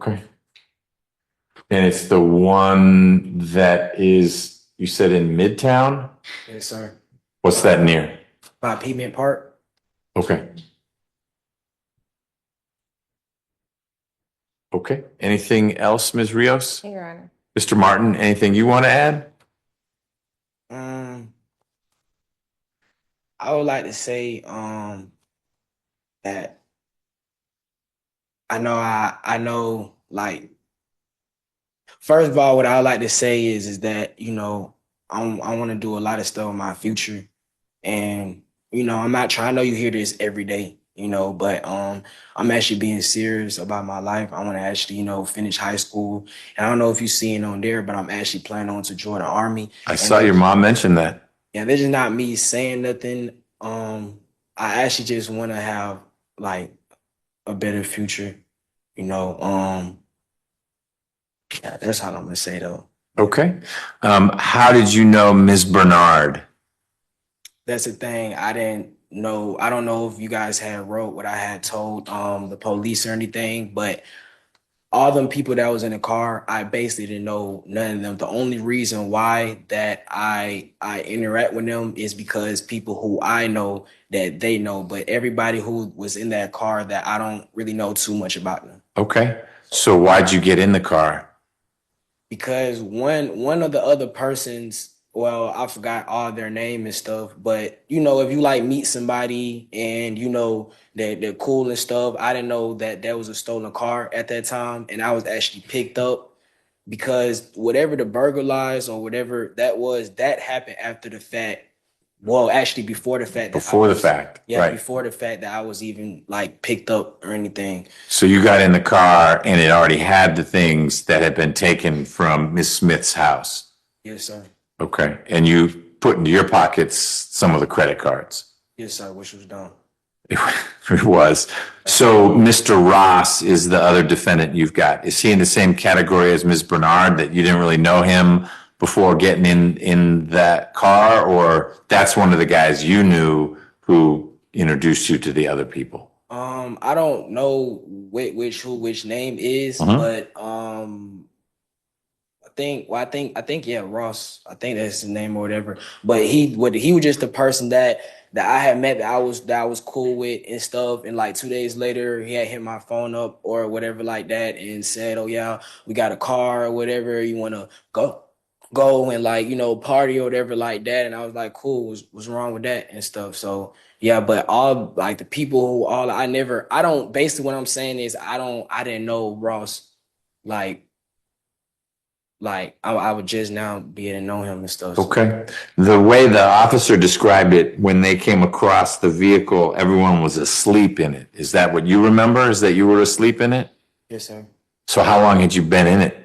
Okay. And it's the one that is, you said in Midtown? Yes, sir. What's that near? By Pavement Park. Okay. Okay. Anything else, Ms. Rios? Your Honor. Mr. Martin, anything you want to add? I would like to say that I know like first of all, what I would like to say is that, you know, I want to do a lot of stuff in my future. And, you know, I'm not trying, I know you hear this every day, you know, but I'm actually being serious about my life. I want to actually, you know, finish high school. And I don't know if you've seen on there, but I'm actually planning on to join the Army. I saw your mom mention that. Yeah, this is not me saying nothing. I actually just want to have like a better future, you know. Yeah, that's all I'm gonna say though. Okay. How did you know Ms. Bernard? That's the thing. I didn't know. I don't know if you guys had wrote what I had told the police or anything, but all them people that was in the car, I basically didn't know none of them. The only reason why that I interact with them is because people who I know that they know, but everybody who was in that car that I don't really know too much about them. Okay. So why'd you get in the car? Because one of the other persons, well, I forgot all their name and stuff, but you know, if you like meet somebody and you know that they're cool and stuff, I didn't know that that was a stolen car at that time, and I was actually picked up because whatever the burglarize or whatever that was, that happened after the fact. Well, actually before the fact. Before the fact, Yeah, right. before the fact that I was even like picked up or anything. So you got in the car and it already had the things that had been taken from Miss Smith's house. Yes, sir. Okay. And you put into your pockets some of the credit cards. Yes, sir, which was done. It was. So Mr. Ross is the other defendant you've got. Is he in the same category as Ms. Bernard, that you didn't really know him before getting in that car, or that's one of the guys you knew who introduced you to the other people? I don't know which name is, but I think yeah, Ross. I think that's his name or whatever. But he was just the person that I had met that I was cool with and stuff. And like 2 days later, he had hit my phone up or whatever like that and said, "Oh yeah, we got a car or whatever. You want to go and like, you know, party or whatever like that." And I was like, "Cool, what's wrong with that?" and stuff. So yeah, but all like the people who I don't basically what I'm saying is I didn't know Ross like I would just now be able to know him and stuff. Okay. The way the officer described it, when they came across the vehicle, everyone was asleep in it. Is that what you remember? Is that you were asleep in it? Yes, sir. So how long had you been in it?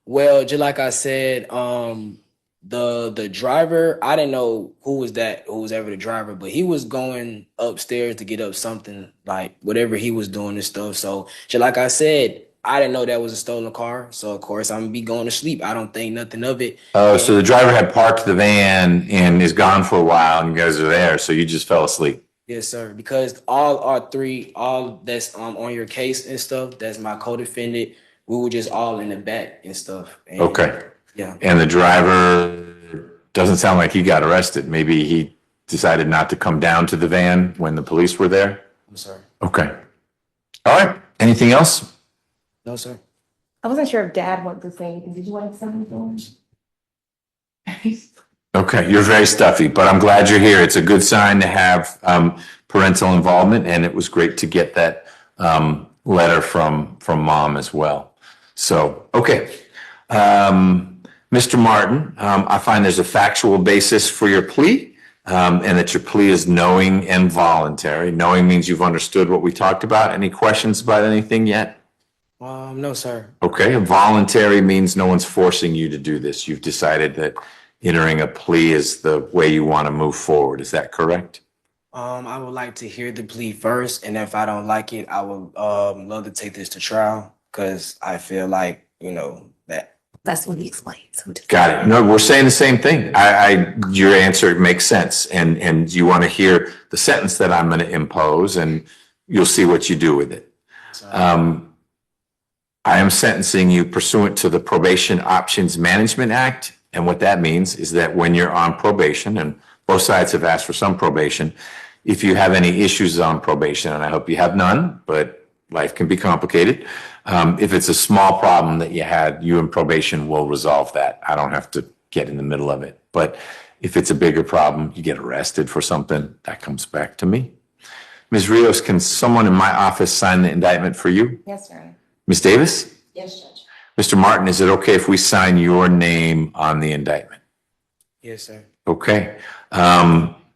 Well, just like I said, the driver, I didn't know who was ever the driver, but he was going upstairs to get up something, like whatever he was doing and stuff. So just like I said, I didn't know that was a stolen car. So of course I'm gonna be going to sleep. I don't think nothing of it. Oh, so the driver had parked the van and is gone for a while and you guys are there. So you just fell asleep. Yes, sir. Because all that's on your case and stuff, that's my co-defendant. We were just all in the back and stuff. And, Okay. Yeah. And the driver doesn't sound like he got arrested. Maybe he decided not to come down to the van when the police were there. I'm sorry. Okay. All right. Anything else? No, sir. I wasn't sure if Dad wanted to say anything. Did you want to say anything? Okay, you're very stuffy, but I'm glad you're here. It's a good sign to have parental involvement, and it was great to get that letter from Mom as well. So, okay. Mr. Martin, I find there's a factual basis for your plea, and that your plea is knowing and voluntary. Knowing means you've understood what we talked about. Any questions about anything yet? No, sir. Okay, voluntary means no one's forcing you to do this. You've decided that entering a plea is the way you want to move forward. Is that correct? I would like to hear the plea first, and if I don't like it, I would love to take this to trial because I feel like, you know, that. That's what he explained. So Got it. No, we're saying the same thing. Your answer makes sense, and you want to hear the sentence that I'm going to impose, and you'll see what you do with it. I am sentencing you pursuant to the Probation Options Management Act. And what that means is that when you're on probation, and both sides have asked for some probation, if you have any issues on probation, and I hope you have none, but life can be complicated. If it's a small problem that you had, you and probation will resolve that. I don't have to get in the middle of it. But if it's a bigger problem, you get arrested for something, that comes back to me. Ms. Rios, can someone in my office sign the indictment for you? Yes, sir. Ms. Davis? Yes, Judge. Mr. Martin, is it okay if we sign your name on the indictment? Yes, sir. Okay.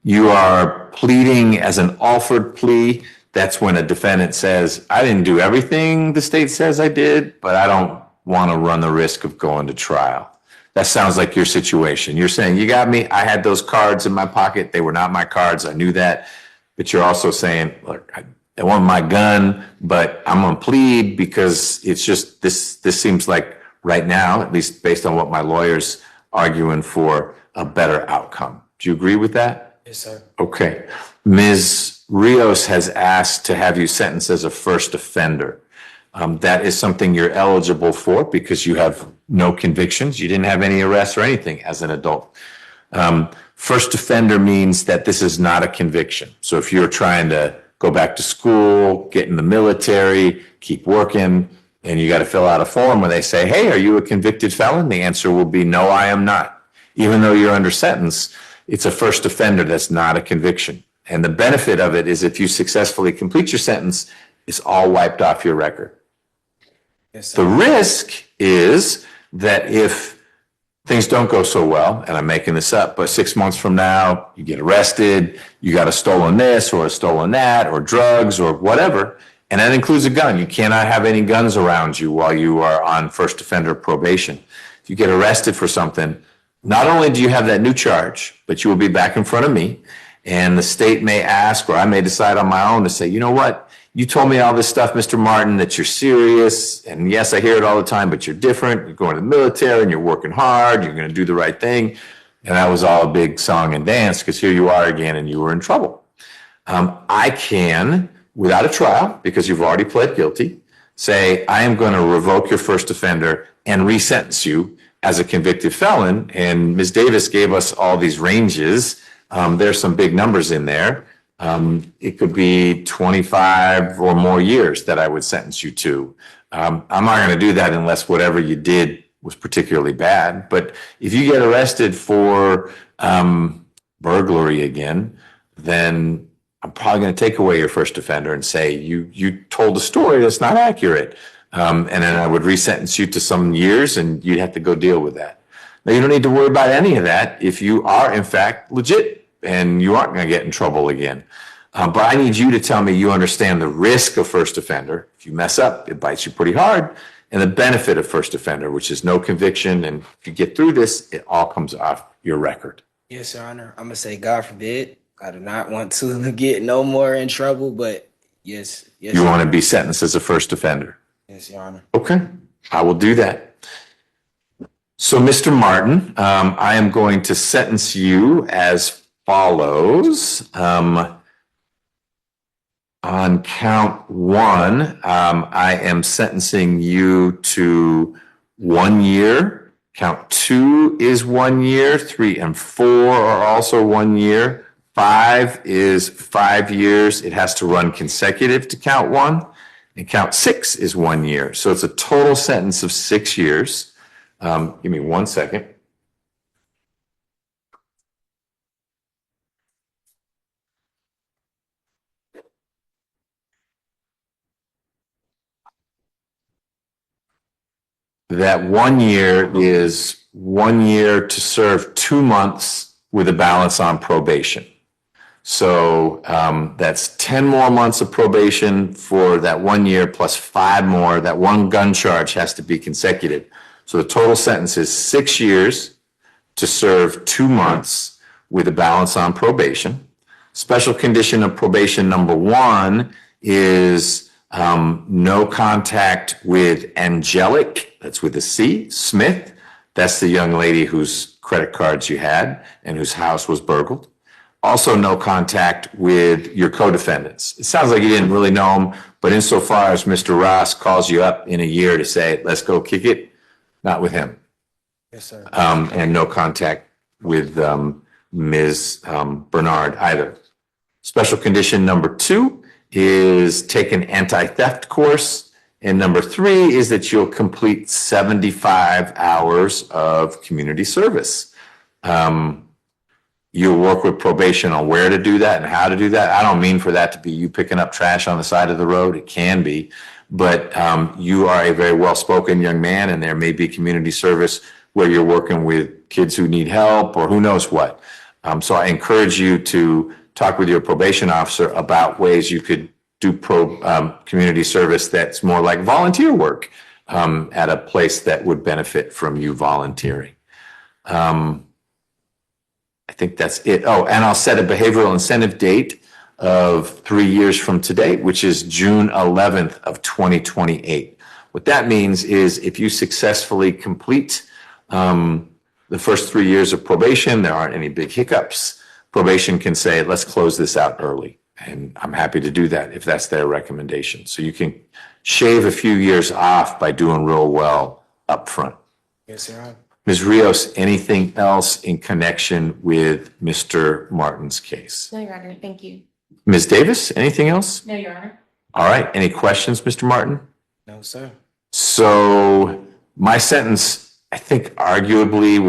You are pleading as an Alford plea. That's when a defendant says, I didn't do everything the state says I did, but I don't want to run the risk of going to trial. That sounds like your situation. You're saying, you got me. I had those cards in my pocket. They were not my cards. I knew that. But you're also saying, look, I want my gun, but I'm going to plead because it's just this seems like right now, at least based on what my lawyer's arguing for, a better outcome. Do you agree with that? Yes, sir. Okay. Ms. Rios has asked to have you sentenced as a first offender. That is something you're eligible for because you have no convictions. You didn't have any arrests or anything as an adult. First offender means that this is not a conviction. So if you're trying to go back to school, get in the military, keep working, and you got to fill out a form where they say, hey, are you a convicted felon? The answer will be, no, I am not. Even though you're under sentence, it's a first offender that's not a conviction. And the benefit of it is if you successfully complete your sentence, it's all wiped off your record. Yes, sir. The risk is that if things don't go so well, and I'm making this up, but 6 months from now, you get arrested, you got a stolen this or a stolen that or drugs or whatever, and that includes a gun. You cannot have any guns around you while you are on first offender probation. If you get arrested for something, not only do you have that new charge, but you will be back in front of me, and the state may ask, or I may decide on my own to say, you know what? You told me all this stuff, Mr. Martin, that you're serious. And yes, I hear it all the time, but you're different. You're going to the military and you're working hard. You're going to do the right thing. And that was all a big song and dance because here you are again and you were in trouble. I can, without a trial, because you've already pled guilty, say, I am going to revoke your first offender and resentence you as a convicted felon. And Ms. Davis gave us all these ranges. There's some big numbers in there. It could be 25 or more years that I would sentence you to. I'm not going to do that unless whatever you did was particularly bad. But if you get arrested for burglary again, then I'm probably going to take away your first offender and say you told a story that's not accurate. And then I would resentence you to some years and you'd have to go deal with that. Now, you don't need to worry about any of that if you are, in fact, legit. And you aren't going to get in trouble again. But I need you to tell me you understand the risk of first offender. If you mess up, it bites you pretty hard. And the benefit of first offender, which is no conviction. And if you get through this, it all comes off your record. Yes, Your Honor. I'm going to say, God forbid, I do not want to get no more in trouble, but yes. You want to be sentenced as a first offender? Yes, Your Honor. Okay, I will do that. So, Mr. Martin, I am going to sentence you as follows. On count one, I am sentencing you to 1 year. Count two is 1 year. 3 and 4 are also 1 year. 5 is 5 years. It has to run consecutive to count one. And count 6 is 1 year. So it's a total sentence of 6 years. Give me 1 second. That 1 year is 1 year to serve 2 months with a balance on probation. So that's 10 more months of probation for that 1 year plus 5 more. That one gun charge has to be consecutive. So the total sentence is 6 years to serve 2 months with a balance on probation. Special condition of probation number 1 is no contact with Angelic, that's with a C, Smith. That's the young lady whose credit cards you had and whose house was burgled. Also, no contact with your co-defendants. It sounds like you didn't really know them, but insofar as Mr. Ross calls you up in a year to say, let's go kick it, not with him. Yes, sir. And no contact with Ms. Bernard either. Special condition number 2 is take an anti-theft course. And number 3 is that you'll complete 75 hours of community service. You'll work with probation on where to do that and how to do that. I don't mean for that to be you picking up trash on the side of the road. It can be, but you are a very well-spoken young man, and there may be community service where you're working with kids who need help or who knows what. So I encourage you to talk with your probation officer about ways you could do community service that's more like volunteer work at a place that would benefit from you volunteering. I think that's it. Oh, and I'll set a behavioral incentive date of 3 years from today, which is June 11th of 2028. What that means is if you successfully complete the first 3 years of probation, there aren't any big hiccups, probation can say, let's close this out early. And I'm happy to do that if that's their recommendation. So you can shave a few years off by doing real well up front. Yes, Your Honor. Ms. Rios, anything else in connection with Mr. Martin's case? No, Your Honor, thank you. Ms. Davis, anything else? No, Your Honor. All right, any questions, Mr. Martin? No, sir. So my sentence, I think arguably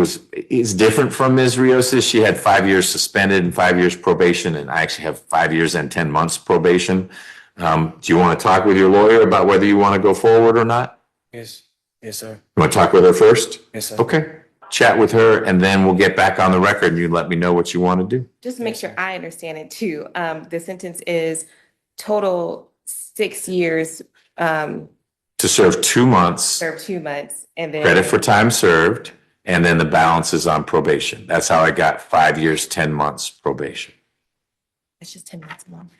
is different from Ms. Rios's. She had 5 years suspended and 5 years probation, and I actually have 5 years and 10 months probation. Do you want to talk with your lawyer about whether you want to go forward or not? Yes. Yes, sir. You want to talk with her first? Yes, sir. Okay. Chat with her, and then we'll get back on the record and you let me know what you want to do. Just to make sure I understand it too. The sentence is total 6 years, To serve 2 months, serve 2 months, and then credit for time served, and then the balance is on probation. That's how I got 5 years, 10 months probation. it's just 10 minutes longer.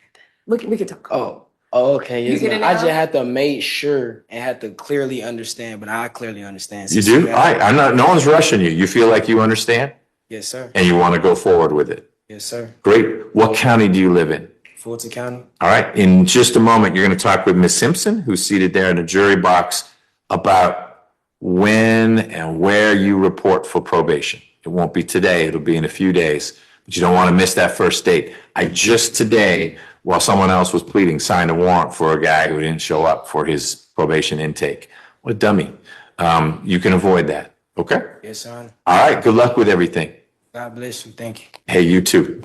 We can talk. Oh, okay. Yes, You get it I now? just had to make sure and had to clearly understand, but I clearly understand. You do? All right, I'm not, no one's rushing you. You feel like you understand Yes, sir. and you want to go forward with it. Yes, sir. Great. What county do you live in? Fulton County. All right, in just a moment, you're going to talk with Ms. Simpson, who's seated there in the jury box, about when and where you report for probation. It won't be today, it'll be in a few days, but you don't want to miss that first date. I just today, while someone else was pleading, signed a warrant for a guy who didn't show up for his probation intake. What a dummy. You can avoid that, okay? Yes, sir. All right, good luck with everything. God bless you. Thank you. Hey, you too.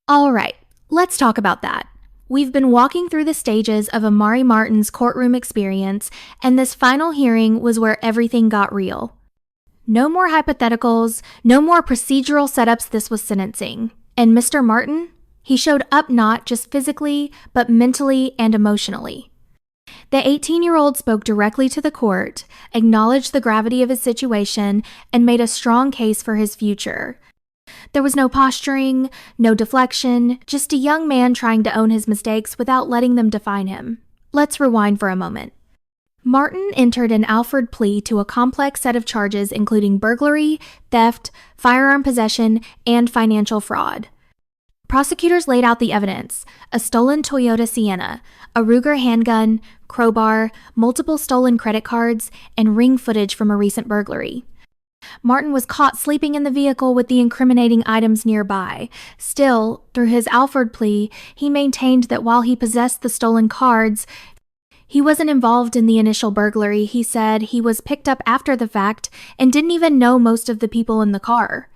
All right, let's talk about that. We've been walking through the stages of Amari Martin's courtroom experience, and this final hearing was where everything got real. No more hypotheticals, no more procedural setups. This was sentencing. And Mr. Martin, he showed up not just physically, but mentally and emotionally. The 18-year-old spoke directly to the court, acknowledged the gravity of his situation, and made a strong case for his future. There was no posturing, no deflection, just a young man trying to own his mistakes without letting them define him. Let's rewind for a moment. Martin entered an Alford plea to a complex set of charges including burglary, theft, firearm possession, and financial fraud. Prosecutors laid out the evidence: a stolen Toyota Sienna, a Ruger handgun, crowbar, multiple stolen credit cards, and ring footage from a recent burglary. Martin was caught sleeping in the vehicle with the incriminating items nearby. Still, through his Alford plea, he maintained that while he possessed the stolen cards, he wasn't involved in the initial burglary. He said he was picked up after the fact and didn't even know most of the people in the car.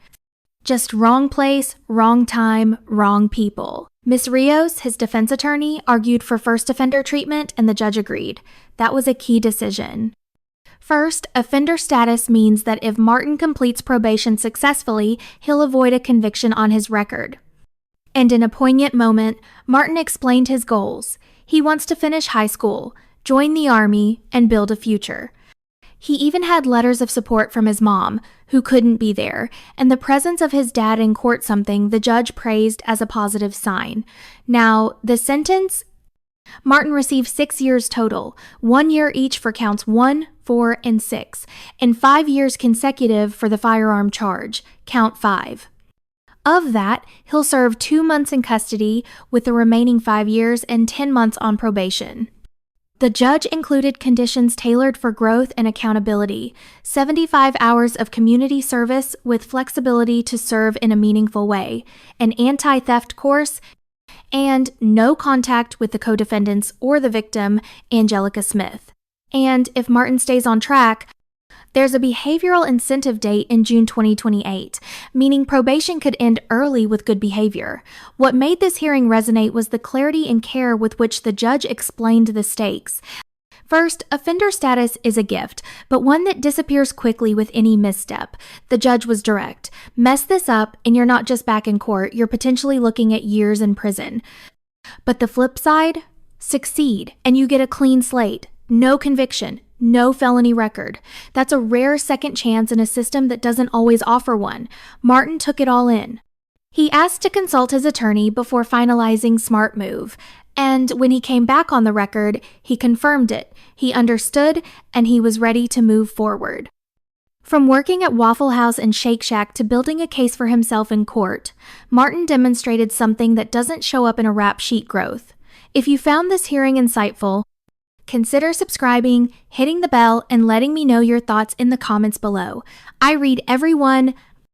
Just wrong place, wrong time, wrong people. Ms. Rios, his defense attorney, argued for first offender treatment, and the judge agreed. That was a key decision. First, offender status means that if Martin completes probation successfully, he'll avoid a conviction on his record. And in a poignant moment, Martin explained his goals. He wants to finish high school, join the Army, and build a future. He even had letters of support from his mom, who couldn't be there, and the presence of his dad in court, something the judge praised as a positive sign. Now, the sentence Martin received 6 years total, 1 year each for counts 1, 4, and 6, and 5 years consecutive for the firearm charge, count 5. Of that, he'll serve 2 months in custody with the remaining 5 years and 10 months on probation. The judge included conditions tailored for growth and accountability, 75 hours of community service with flexibility to serve in a meaningful way, an anti-theft course, and no contact with the co-defendants or the victim, Angelica Smith. And if Martin stays on track, there's a behavioral incentive date in June 2028, meaning probation could end early with good behavior. What made this hearing resonate was the clarity and care with which the judge explained the stakes. First, offender status is a gift, but one that disappears quickly with any misstep. The judge was direct. Mess this up, and you're not just back in court, you're potentially looking at years in prison. But the flip side? Succeed, and you get a clean slate. No conviction. No felony record. That's a rare second chance in a system that doesn't always offer one. Martin took it all in. He asked to consult his attorney before finalizing smart move. And when he came back on the record, he confirmed it. He understood, and he was ready to move forward. From working at Waffle House and Shake Shack to building a case for himself in court, Martin demonstrated something that doesn't show up in a rap sheet growth. If you found this hearing insightful, consider subscribing, hitting the bell, and letting me know your thoughts in the comments below. I read every one,